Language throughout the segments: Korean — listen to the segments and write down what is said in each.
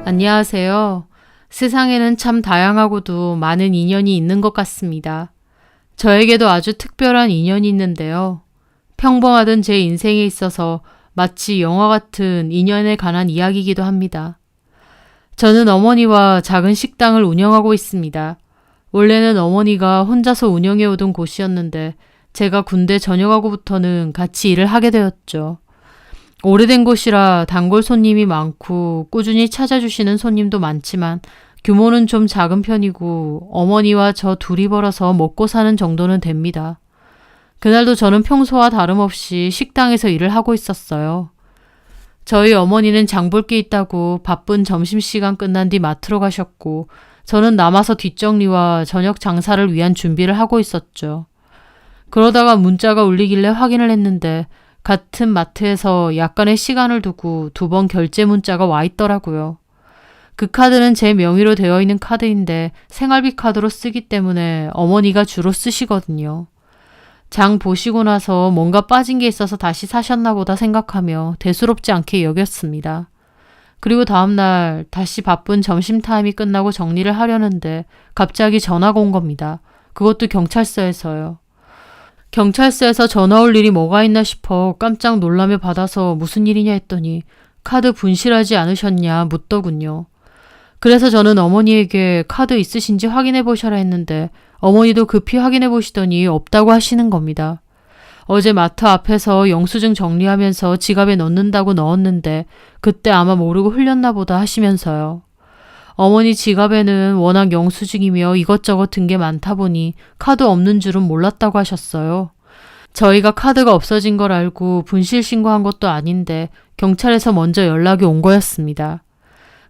안녕하세요. 세상에는 참 다양하고도 많은 인연이 있는 것 같습니다. 저에게도 아주 특별한 인연이 있는데요. 평범하던 제 인생에 있어서 마치 영화 같은 인연에 관한 이야기이기도 합니다. 저는 어머니와 작은 식당을 운영하고 있습니다. 원래는 어머니가 혼자서 운영해 오던 곳이었는데 제가 군대 전역하고부터는 같이 일을 하게 되었죠. 오래된 곳이라 단골 손님이 많고 꾸준히 찾아주시는 손님도 많지만 규모는 좀 작은 편이고 어머니와 저 둘이 벌어서 먹고 사는 정도는 됩니다. 그날도 저는 평소와 다름없이 식당에서 일을 하고 있었어요. 저희 어머니는 장볼 게 있다고 바쁜 점심시간 끝난 뒤 마트로 가셨고 저는 남아서 뒷정리와 저녁 장사를 위한 준비를 하고 있었죠. 그러다가 문자가 울리길래 확인을 했는데 같은 마트에서 약간의 시간을 두고 2번 결제 문자가 와 있더라고요. 그 카드는 제 명의로 되어 있는 카드인데 생활비 카드로 쓰기 때문에 어머니가 주로 쓰시거든요. 장 보시고 나서 뭔가 빠진 게 있어서 다시 사셨나 보다 생각하며 대수롭지 않게 여겼습니다. 그리고 다음날 다시 바쁜 점심타임이 끝나고 정리를 하려는데 갑자기 전화가 온 겁니다. 그것도 경찰서에서요. 경찰서에서 전화 올 일이 뭐가 있나 싶어 깜짝 놀라며 받아서 무슨 일이냐 했더니 카드 분실하지 않으셨냐 묻더군요. 그래서 저는 어머니에게 카드 있으신지 확인해 보셔라 했는데 어머니도 급히 확인해 보시더니 없다고 하시는 겁니다. 어제 마트 앞에서 영수증 정리하면서 지갑에 넣는다고 넣었는데 그때 아마 모르고 흘렸나 보다 하시면서요. 어머니 지갑에는 워낙 영수증이며 이것저것 든 게 많다 보니 카드 없는 줄은 몰랐다고 하셨어요. 저희가 카드가 없어진 걸 알고 분실 신고한 것도 아닌데 경찰에서 먼저 연락이 온 거였습니다.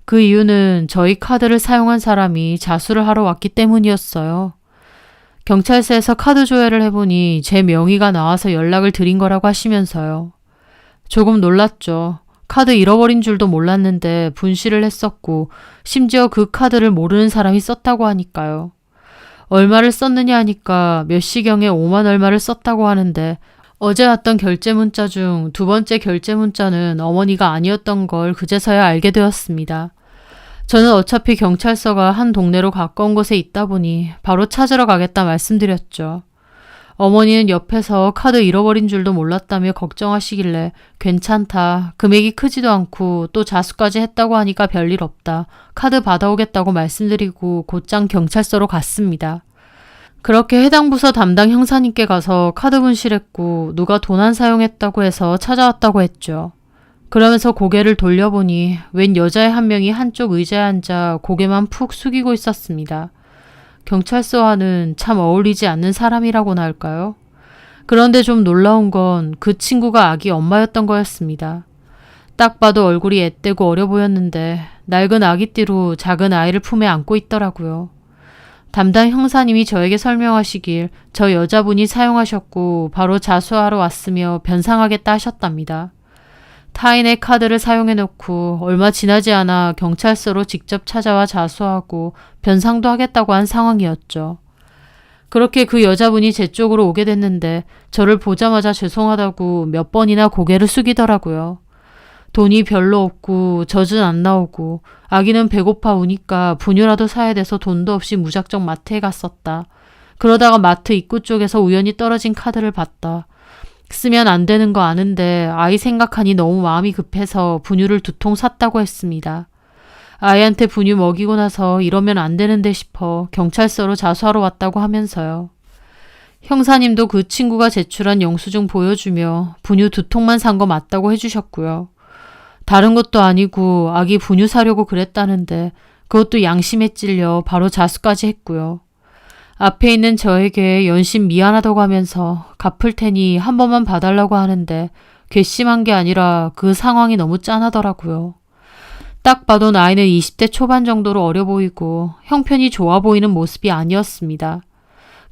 그 이유는 저희 카드를 사용한 사람이 자수를 하러 왔기 때문이었어요. 경찰서에서 카드 조회를 해보니 제 명의가 나와서 연락을 드린 거라고 하시면서요. 조금 놀랐죠. 카드 잃어버린 줄도 몰랐는데 분실을 했었고 심지어 그 카드를 모르는 사람이 썼다고 하니까요. 얼마를 썼느냐 하니까 몇 시경에 5만 얼마를 썼다고 하는데 어제 왔던 결제 문자 중 2번째 결제 문자는 어머니가 아니었던 걸 그제서야 알게 되었습니다. 저는 어차피 경찰서가 한 동네로 가까운 곳에 있다 보니 바로 찾으러 가겠다 말씀드렸죠. 어머니는 옆에서 카드 잃어버린 줄도 몰랐다며 걱정하시길래 괜찮다. 금액이 크지도 않고 또 자수까지 했다고 하니까 별일 없다. 카드 받아오겠다고 말씀드리고 곧장 경찰서로 갔습니다. 그렇게 해당 부서 담당 형사님께 가서 카드 분실했고 누가 도난 사용했다고 해서 찾아왔다고 했죠. 그러면서 고개를 돌려보니 웬 여자애 한 명이 한쪽 의자에 앉아 고개만 푹 숙이고 있었습니다. 경찰서와는 참 어울리지 않는 사람이라고나 할까요? 그런데 좀 놀라운 건 그 친구가 아기 엄마였던 거였습니다. 딱 봐도 얼굴이 앳되고 어려 보였는데 낡은 아기띠로 작은 아이를 품에 안고 있더라고요. 담당 형사님이 저에게 설명하시길 저 여자분이 사용하셨고 바로 자수하러 왔으며 변상하겠다 하셨답니다. 타인의 카드를 사용해놓고 얼마 지나지 않아 경찰서로 직접 찾아와 자수하고 변상도 하겠다고 한 상황이었죠. 그렇게 그 여자분이 제 쪽으로 오게 됐는데 저를 보자마자 죄송하다고 몇 번이나 고개를 숙이더라고요. 돈이 별로 없고 젖은 안 나오고 아기는 배고파 우니까 분유라도 사야 돼서 돈도 없이 무작정 마트에 갔었다. 그러다가 마트 입구 쪽에서 우연히 떨어진 카드를 봤다. 쓰면 안 되는 거 아는데 아이 생각하니 너무 마음이 급해서 분유를 2통 샀다고 했습니다. 아이한테 분유 먹이고 나서 이러면 안 되는데 싶어 경찰서로 자수하러 왔다고 하면서요. 형사님도 그 친구가 제출한 영수증 보여주며 분유 2통만 산 거 맞다고 해주셨고요. 다른 것도 아니고 아기 분유 사려고 그랬다는데 그것도 양심에 찔려 바로 자수까지 했고요. 앞에 있는 저에게 연신 미안하다고 하면서 갚을 테니 한 번만 봐달라고 하는데 괘씸한 게 아니라 그 상황이 너무 짠하더라고요. 딱 봐도 나이는 20대 초반 정도로 어려 보이고 형편이 좋아 보이는 모습이 아니었습니다.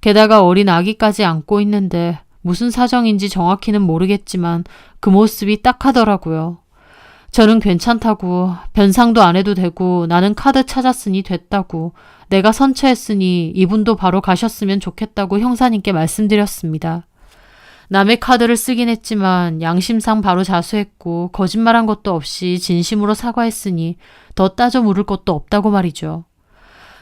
게다가 어린 아기까지 안고 있는데 무슨 사정인지 정확히는 모르겠지만 그 모습이 딱하더라고요. 저는 괜찮다고 변상도 안 해도 되고 나는 카드 찾았으니 됐다고 내가 선처했으니 이분도 바로 가셨으면 좋겠다고 형사님께 말씀드렸습니다. 남의 카드를 쓰긴 했지만 양심상 바로 자수했고 거짓말한 것도 없이 진심으로 사과했으니 더 따져 물을 것도 없다고 말이죠.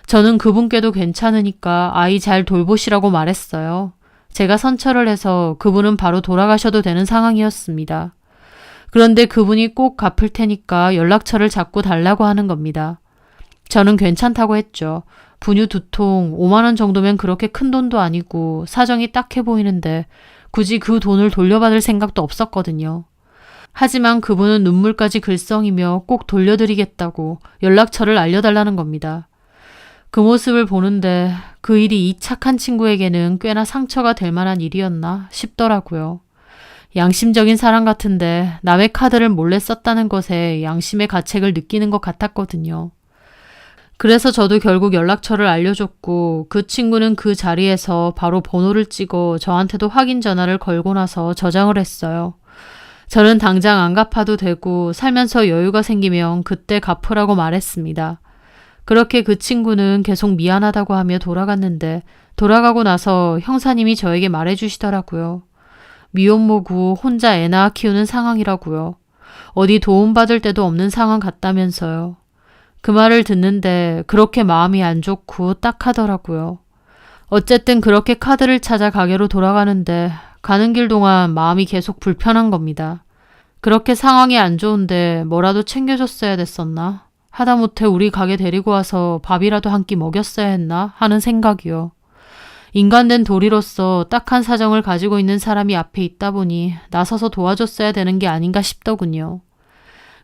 저는 그분께도 괜찮으니까 아이 잘 돌보시라고 말했어요. 제가 선처를 해서 그분은 바로 돌아가셔도 되는 상황이었습니다. 그런데 그분이 꼭 갚을 테니까 연락처를 자꾸 달라고 하는 겁니다. 저는 괜찮다고 했죠. 분유 2통 5만 원 정도면 그렇게 큰 돈도 아니고 사정이 딱해 보이는데 굳이 그 돈을 돌려받을 생각도 없었거든요. 하지만 그분은 눈물까지 글썽이며 꼭 돌려드리겠다고 연락처를 알려달라는 겁니다. 그 모습을 보는데 그 일이 이 착한 친구에게는 꽤나 상처가 될 만한 일이었나 싶더라고요. 양심적인 사람 같은데 남의 카드를 몰래 썼다는 것에 양심의 가책을 느끼는 것 같았거든요. 그래서 저도 결국 연락처를 알려줬고 그 친구는 그 자리에서 바로 번호를 찍어 저한테도 확인 전화를 걸고 나서 저장을 했어요. 저는 당장 안 갚아도 되고 살면서 여유가 생기면 그때 갚으라고 말했습니다. 그렇게 그 친구는 계속 미안하다고 하며 돌아갔는데 돌아가고 나서 형사님이 저에게 말해주시더라고요. 미혼모고 혼자 애 낳아 키우는 상황이라고요. 어디 도움받을 데도 없는 상황 같다면서요. 그 말을 듣는데 그렇게 마음이 안 좋고 딱하더라고요. 어쨌든 그렇게 카드를 찾아 가게로 돌아가는데 가는 길 동안 마음이 계속 불편한 겁니다. 그렇게 상황이 안 좋은데 뭐라도 챙겨줬어야 됐었나? 하다못해 우리 가게 데리고 와서 밥이라도 한 끼 먹였어야 했나? 하는 생각이요. 인간된 도리로서 딱한 사정을 가지고 있는 사람이 앞에 있다 보니 나서서 도와줬어야 되는 게 아닌가 싶더군요.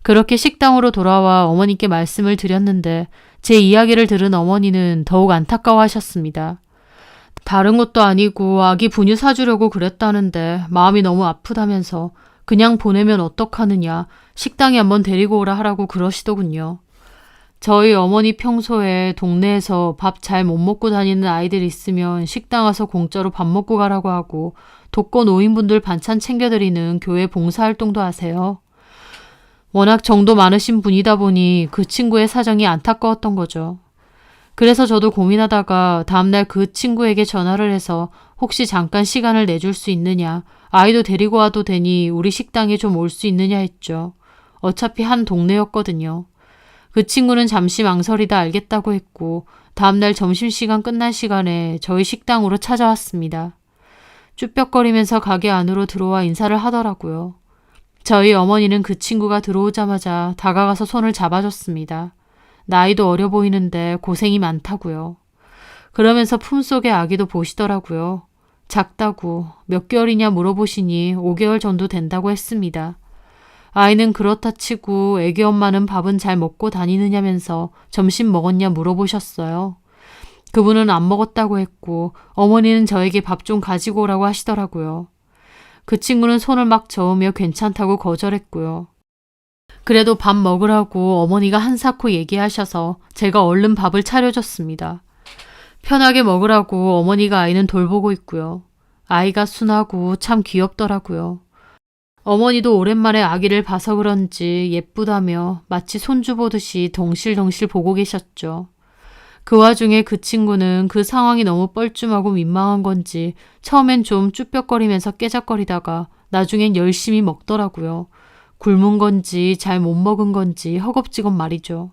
그렇게 식당으로 돌아와 어머니께 말씀을 드렸는데 제 이야기를 들은 어머니는 더욱 안타까워하셨습니다. 다른 것도 아니고 아기 분유 사주려고 그랬다는데 마음이 너무 아프다면서 그냥 보내면 어떡하느냐, 식당에 한번 데리고 오라 하라고 그러시더군요. 저희 어머니 평소에 동네에서 밥 잘 못 먹고 다니는 아이들 있으면 식당 와서 공짜로 밥 먹고 가라고 하고 독거 노인분들 반찬 챙겨드리는 교회 봉사활동도 하세요. 워낙 정도 많으신 분이다 보니 그 친구의 사정이 안타까웠던 거죠. 그래서 저도 고민하다가 다음날 그 친구에게 전화를 해서 혹시 잠깐 시간을 내줄 수 있느냐, 아이도 데리고 와도 되니 우리 식당에 좀 올 수 있느냐 했죠. 어차피 한 동네였거든요. 그 친구는 잠시 망설이다 알겠다고 했고 다음날 점심시간 끝난 시간에 저희 식당으로 찾아왔습니다. 쭈뼛거리면서 가게 안으로 들어와 인사를 하더라고요. 저희 어머니는 그 친구가 들어오자마자 다가가서 손을 잡아줬습니다. 나이도 어려 보이는데 고생이 많다고요. 그러면서 품속의 아기도 보시더라고요. 작다고 몇 개월이냐 물어보시니 5개월 정도 된다고 했습니다. 아이는 그렇다 치고 애기 엄마는 밥은 잘 먹고 다니느냐면서 점심 먹었냐 물어보셨어요. 그분은 안 먹었다고 했고 어머니는 저에게 밥 좀 가지고 오라고 하시더라고요. 그 친구는 손을 막 저으며 괜찮다고 거절했고요. 그래도 밥 먹으라고 어머니가 한사코 얘기하셔서 제가 얼른 밥을 차려줬습니다. 편하게 먹으라고 어머니가 아이는 돌보고 있고요. 아이가 순하고 참 귀엽더라고요. 어머니도 오랜만에 아기를 봐서 그런지 예쁘다며 마치 손주 보듯이 덩실덩실 보고 계셨죠. 그 와중에 그 친구는 그 상황이 너무 뻘쭘하고 민망한 건지 처음엔 좀 쭈뼛거리면서 깨작거리다가 나중엔 열심히 먹더라고요. 굶은 건지 잘 못 먹은 건지 허겁지겁 말이죠.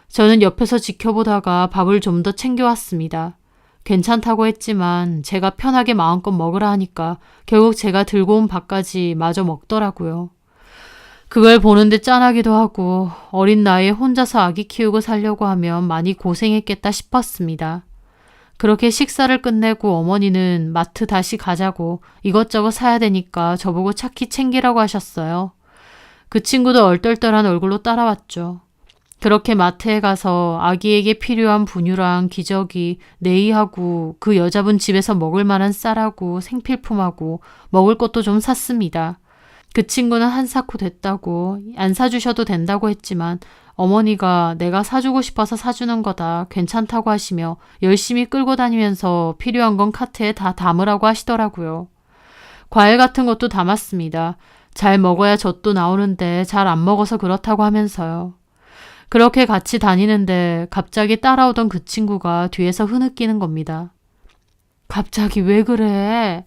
저는 옆에서 지켜보다가 밥을 좀 더 챙겨왔습니다. 괜찮다고 했지만 제가 편하게 마음껏 먹으라 하니까 결국 제가 들고 온 밥까지 마저 먹더라고요. 그걸 보는데 짠하기도 하고 어린 나이에 혼자서 아기 키우고 살려고 하면 많이 고생했겠다 싶었습니다. 그렇게 식사를 끝내고 어머니는 마트 다시 가자고 이것저것 사야 되니까 저보고 차키 챙기라고 하셨어요. 그 친구도 얼떨떨한 얼굴로 따라왔죠. 그렇게 마트에 가서 아기에게 필요한 분유랑 기저귀, 네이하고 그 여자분 집에서 먹을 만한 쌀하고 생필품하고 먹을 것도 좀 샀습니다. 그 친구는 한사코 됐다고 안 사주셔도 된다고 했지만 어머니가 내가 사주고 싶어서 사주는 거다 괜찮다고 하시며 열심히 끌고 다니면서 필요한 건 카트에 다 담으라고 하시더라고요. 과일 같은 것도 담았습니다. 잘 먹어야 젖도 나오는데 잘 안 먹어서 그렇다고 하면서요. 그렇게 같이 다니는데 갑자기 따라오던 그 친구가 뒤에서 흐느끼는 겁니다. 갑자기 왜 그래?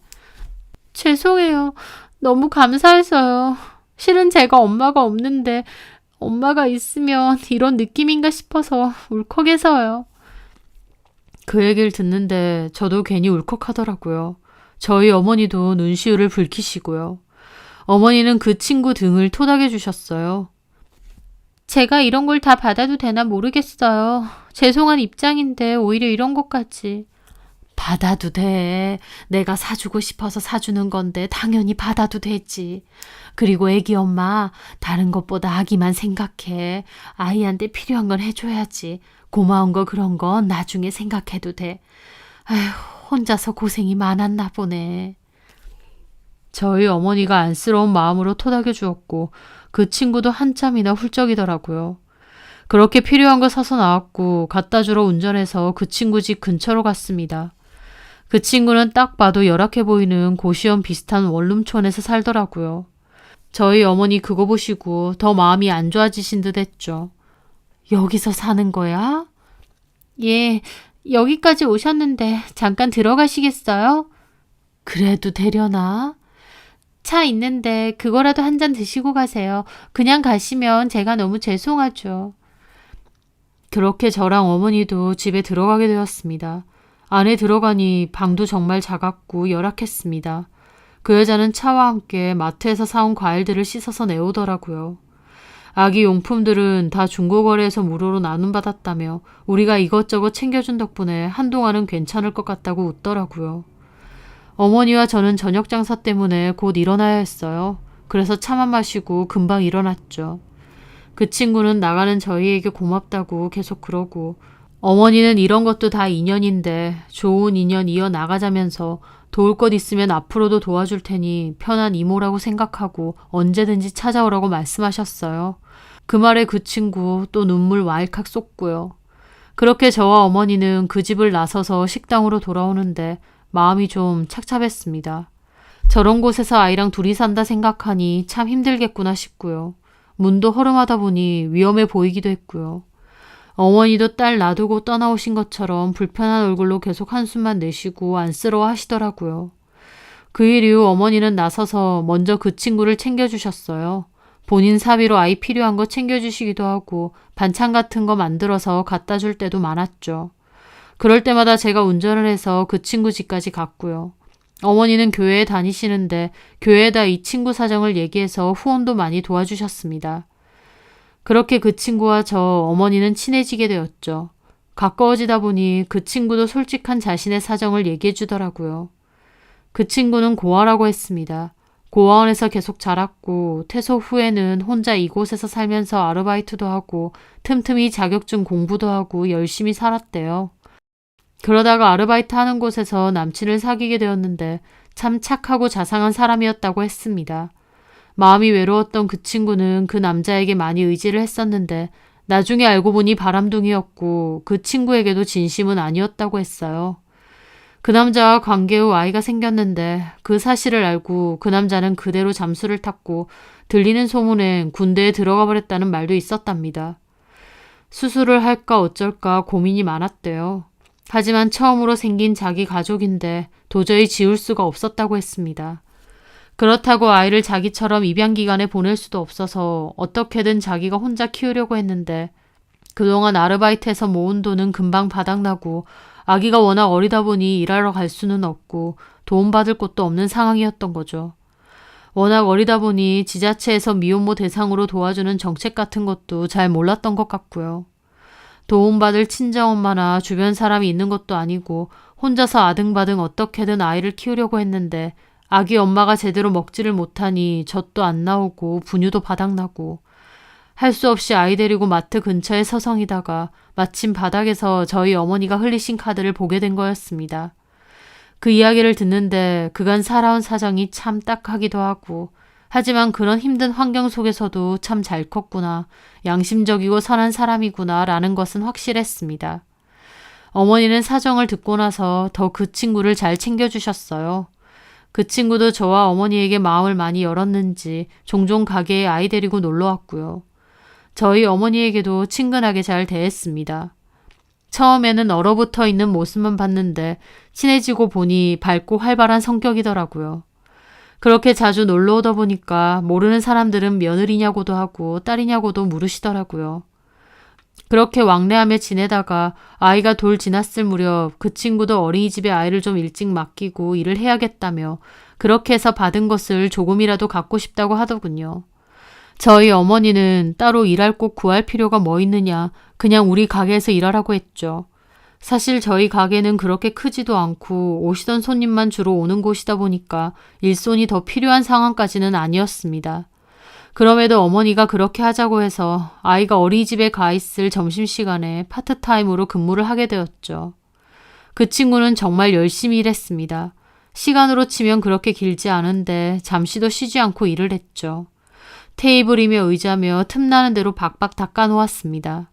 죄송해요. 너무 감사해서요. 실은 제가 엄마가 없는데 엄마가 있으면 이런 느낌인가 싶어서 울컥해서요. 그 얘기를 듣는데 저도 괜히 울컥하더라고요. 저희 어머니도 눈시울을 붉히시고요. 어머니는 그 친구 등을 토닥여 주셨어요. 제가 이런 걸 다 받아도 되나 모르겠어요. 죄송한 입장인데 오히려 이런 것까지. 받아도 돼. 내가 사주고 싶어서 사주는 건데 당연히 받아도 되지. 그리고 애기 엄마, 다른 것보다 아기만 생각해. 아이한테 필요한 건 해줘야지. 고마운 거 그런 건 나중에 생각해도 돼. 아휴, 혼자서 고생이 많았나 보네. 저희 어머니가 안쓰러운 마음으로 토닥여 주었고 그 친구도 한참이나 훌쩍이더라고요. 그렇게 필요한 거 사서 나왔고 갖다 주러 운전해서 그 친구 집 근처로 갔습니다. 그 친구는 딱 봐도 열악해 보이는 고시원 비슷한 원룸촌에서 살더라고요. 저희 어머니 그거 보시고 더 마음이 안 좋아지신 듯 했죠. 여기서 사는 거야? 예, 여기까지 오셨는데 잠깐 들어가시겠어요? 그래도 되려나? 차 있는데 그거라도 한 잔 드시고 가세요. 그냥 가시면 제가 너무 죄송하죠. 그렇게 저랑 어머니도 집에 들어가게 되었습니다. 안에 들어가니 방도 정말 작았고 열악했습니다. 그 여자는 차와 함께 마트에서 사온 과일들을 씻어서 내오더라고요. 아기 용품들은 다 중고거래에서 무료로 나눔받았다며 우리가 이것저것 챙겨준 덕분에 한동안은 괜찮을 것 같다고 웃더라고요. 어머니와 저는 저녁 장사 때문에 곧 일어나야 했어요. 그래서 차만 마시고 금방 일어났죠. 그 친구는 나가는 저희에게 고맙다고 계속 그러고 어머니는 이런 것도 다 인연인데 좋은 인연 이어나가자면서 도울 것 있으면 앞으로도 도와줄 테니 편한 이모라고 생각하고 언제든지 찾아오라고 말씀하셨어요. 그 말에 그 친구 또 눈물 왈칵 쏟고요. 그렇게 저와 어머니는 그 집을 나서서 식당으로 돌아오는데 마음이 좀 착잡했습니다. 저런 곳에서 아이랑 둘이 산다 생각하니 참 힘들겠구나 싶고요. 문도 허름하다 보니 위험해 보이기도 했고요. 어머니도 딸 놔두고 떠나오신 것처럼 불편한 얼굴로 계속 한숨만 내쉬고 안쓰러워 하시더라고요. 그 일 이후 어머니는 나서서 먼저 그 친구를 챙겨주셨어요. 본인 사비로 아이 필요한 거 챙겨주시기도 하고 반찬 같은 거 만들어서 갖다 줄 때도 많았죠. 그럴 때마다 제가 운전을 해서 그 친구 집까지 갔고요. 어머니는 교회에 다니시는데 교회에다 이 친구 사정을 얘기해서 후원도 많이 도와주셨습니다. 그렇게 그 친구와 저 어머니는 친해지게 되었죠. 가까워지다 보니 그 친구도 솔직한 자신의 사정을 얘기해 주더라고요. 그 친구는 고아라고 했습니다. 고아원에서 계속 자랐고 퇴소 후에는 혼자 이곳에서 살면서 아르바이트도 하고 틈틈이 자격증 공부도 하고 열심히 살았대요. 그러다가 아르바이트 하는 곳에서 남친을 사귀게 되었는데 참 착하고 자상한 사람이었다고 했습니다. 마음이 외로웠던 그 친구는 그 남자에게 많이 의지를 했었는데 나중에 알고 보니 바람둥이였고 그 친구에게도 진심은 아니었다고 했어요. 그 남자와 관계 후 아이가 생겼는데 그 사실을 알고 그 남자는 그대로 잠수를 탔고 들리는 소문엔 군대에 들어가 버렸다는 말도 있었답니다. 수술을 할까 어쩔까 고민이 많았대요. 하지만 처음으로 생긴 자기 가족인데 도저히 지울 수가 없었다고 했습니다. 그렇다고 아이를 자기처럼 입양기관에 보낼 수도 없어서 어떻게든 자기가 혼자 키우려고 했는데 그동안 아르바이트해서 모은 돈은 금방 바닥나고 아기가 워낙 어리다 보니 일하러 갈 수는 없고 도움받을 곳도 없는 상황이었던 거죠. 워낙 어리다 보니 지자체에서 미혼모 대상으로 도와주는 정책 같은 것도 잘 몰랐던 것 같고요. 도움받을 친정엄마나 주변 사람이 있는 것도 아니고 혼자서 아등바등 어떻게든 아이를 키우려고 했는데 아기 엄마가 제대로 먹지를 못하니 젖도 안 나오고 분유도 바닥나고 할 수 없이 아이 데리고 마트 근처에 서성이다가 마침 바닥에서 저희 어머니가 흘리신 카드를 보게 된 거였습니다. 그 이야기를 듣는데 그간 살아온 사정이 참 딱하기도 하고 하지만 그런 힘든 환경 속에서도 참 잘 컸구나, 양심적이고 선한 사람이구나 라는 것은 확실했습니다. 어머니는 사정을 듣고 나서 더 그 친구를 잘 챙겨주셨어요. 그 친구도 저와 어머니에게 마음을 많이 열었는지 종종 가게에 아이 데리고 놀러 왔고요. 저희 어머니에게도 친근하게 잘 대했습니다. 처음에는 얼어붙어 있는 모습만 봤는데 친해지고 보니 밝고 활발한 성격이더라고요. 그렇게 자주 놀러 오다 보니까 모르는 사람들은 며느리냐고도 하고 딸이냐고도 물으시더라고요. 그렇게 왕래하며 지내다가 아이가 돌 지났을 무렵 그 친구도 어린이집에 아이를 좀 일찍 맡기고 일을 해야겠다며 그렇게 해서 받은 것을 조금이라도 갖고 싶다고 하더군요. 저희 어머니는 따로 일할 곳 구할 필요가 뭐 있느냐, 그냥 우리 가게에서 일하라고 했죠. 사실 저희 가게는 그렇게 크지도 않고 오시던 손님만 주로 오는 곳이다 보니까 일손이 더 필요한 상황까지는 아니었습니다. 그럼에도 어머니가 그렇게 하자고 해서 아이가 어린이집에 가 있을 점심시간에 파트타임으로 근무를 하게 되었죠. 그 친구는 정말 열심히 일했습니다. 시간으로 치면 그렇게 길지 않은데 잠시도 쉬지 않고 일을 했죠. 테이블이며 의자며 틈나는 대로 박박 닦아 놓았습니다.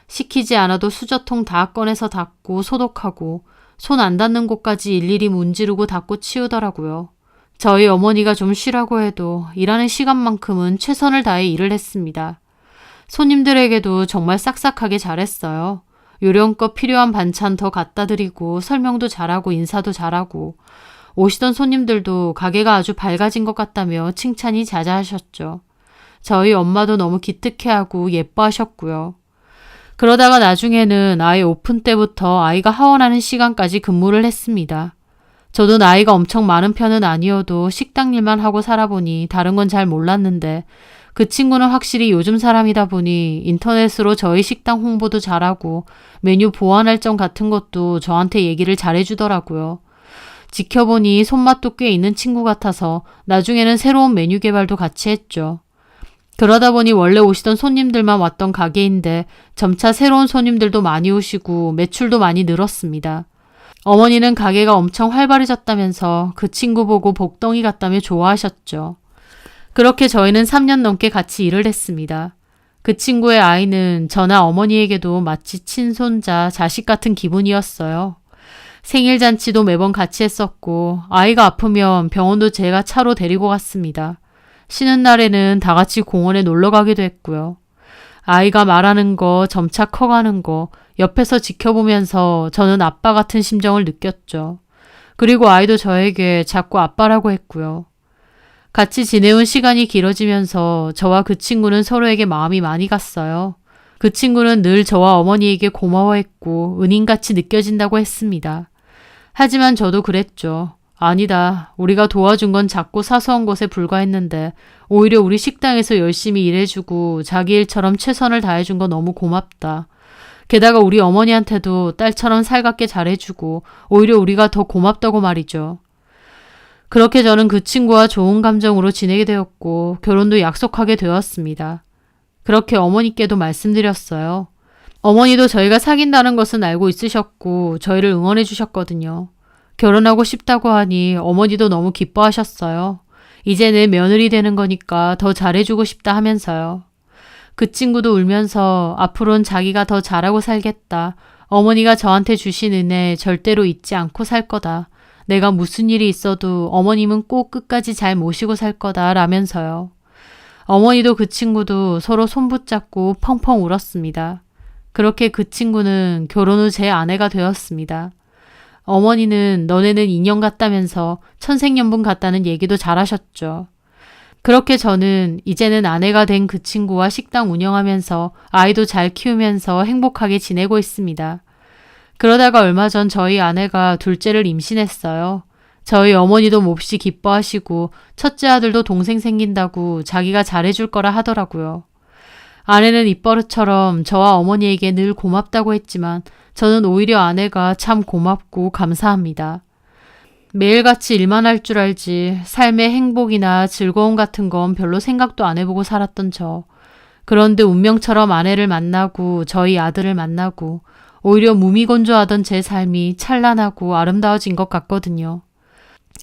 시키지 않아도 수저통 다 꺼내서 닦고 소독하고 손 안 닿는 곳까지 일일이 문지르고 닦고 치우더라고요. 저희 어머니가 좀 쉬라고 해도 일하는 시간만큼은 최선을 다해 일을 했습니다. 손님들에게도 정말 싹싹하게 잘했어요. 요령껏 필요한 반찬 더 갖다 드리고 설명도 잘하고 인사도 잘하고 오시던 손님들도 가게가 아주 밝아진 것 같다며 칭찬이 자자하셨죠. 저희 엄마도 너무 기특해하고 예뻐하셨고요. 그러다가 나중에는 아이 오픈 때부터 아이가 하원하는 시간까지 근무를 했습니다. 저도 나이가 엄청 많은 편은 아니어도 식당 일만 하고 살아보니 다른 건 잘 몰랐는데 그 친구는 확실히 요즘 사람이다 보니 인터넷으로 저희 식당 홍보도 잘하고 메뉴 보완 할점 같은 것도 저한테 얘기를 잘해주더라고요. 지켜보니 손맛도 꽤 있는 친구 같아서 나중에는 새로운 메뉴 개발도 같이 했죠. 그러다 보니 원래 오시던 손님들만 왔던 가게인데 점차 새로운 손님들도 많이 오시고 매출도 많이 늘었습니다. 어머니는 가게가 엄청 활발해졌다면서 그 친구 보고 복덩이 같다며 좋아하셨죠. 그렇게 저희는 3년 넘게 같이 일을 했습니다. 그 친구의 아이는 저나 어머니에게도 마치 친손자, 자식 같은 기분이었어요. 생일잔치도 매번 같이 했었고 아이가 아프면 병원도 제가 차로 데리고 갔습니다. 쉬는 날에는 다 같이 공원에 놀러 가기도 했고요. 아이가 말하는 거, 점차 커가는 거 옆에서 지켜보면서 저는 아빠 같은 심정을 느꼈죠. 그리고 아이도 저에게 자꾸 아빠라고 했고요. 같이 지내온 시간이 길어지면서 저와 그 친구는 서로에게 마음이 많이 갔어요. 그 친구는 늘 저와 어머니에게 고마워했고 은인같이 느껴진다고 했습니다. 하지만 저도 그랬죠. 아니다. 우리가 도와준 건 작고 사소한 것에 불과했는데 오히려 우리 식당에서 열심히 일해주고 자기 일처럼 최선을 다해준 거 너무 고맙다. 게다가 우리 어머니한테도 딸처럼 살갑게 잘해주고 오히려 우리가 더 고맙다고 말이죠. 그렇게 저는 그 친구와 좋은 감정으로 지내게 되었고 결혼도 약속하게 되었습니다. 그렇게 어머니께도 말씀드렸어요. 어머니도 저희가 사귄다는 것은 알고 있으셨고 저희를 응원해 주셨거든요. 결혼하고 싶다고 하니 어머니도 너무 기뻐하셨어요. 이제 내 며느리 되는 거니까 더 잘해주고 싶다 하면서요. 그 친구도 울면서 앞으로는 자기가 더 잘하고 살겠다. 어머니가 저한테 주신 은혜 절대로 잊지 않고 살 거다. 내가 무슨 일이 있어도 어머님은 꼭 끝까지 잘 모시고 살 거다 라면서요. 어머니도 그 친구도 서로 손 붙잡고 펑펑 울었습니다. 그렇게 그 친구는 결혼 후 제 아내가 되었습니다. 어머니는 너네는 인연 같다면서 천생연분 같다는 얘기도 잘하셨죠. 그렇게 저는 이제는 아내가 된 그 친구와 식당 운영하면서 아이도 잘 키우면서 행복하게 지내고 있습니다. 그러다가 얼마 전 저희 아내가 둘째를 임신했어요. 저희 어머니도 몹시 기뻐하시고 첫째 아들도 동생 생긴다고 자기가 잘해줄 거라 하더라고요. 아내는 입버릇처럼 저와 어머니에게 늘 고맙다고 했지만 저는 오히려 아내가 참 고맙고 감사합니다. 매일같이 일만 할 줄 알지 삶의 행복이나 즐거움 같은 건 별로 생각도 안 해보고 살았던 저. 그런데 운명처럼 아내를 만나고 저희 아들을 만나고 오히려 무미건조하던 제 삶이 찬란하고 아름다워진 것 같거든요.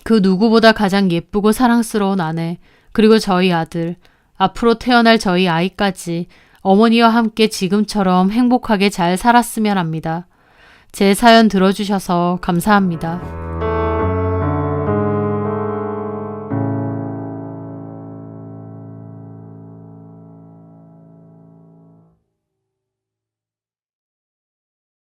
그 누구보다 가장 예쁘고 사랑스러운 아내, 그리고 저희 아들, 앞으로 태어날 저희 아이까지 어머니와 함께 지금처럼 행복하게 잘 살았으면 합니다. 제 사연 들어주셔서 감사합니다.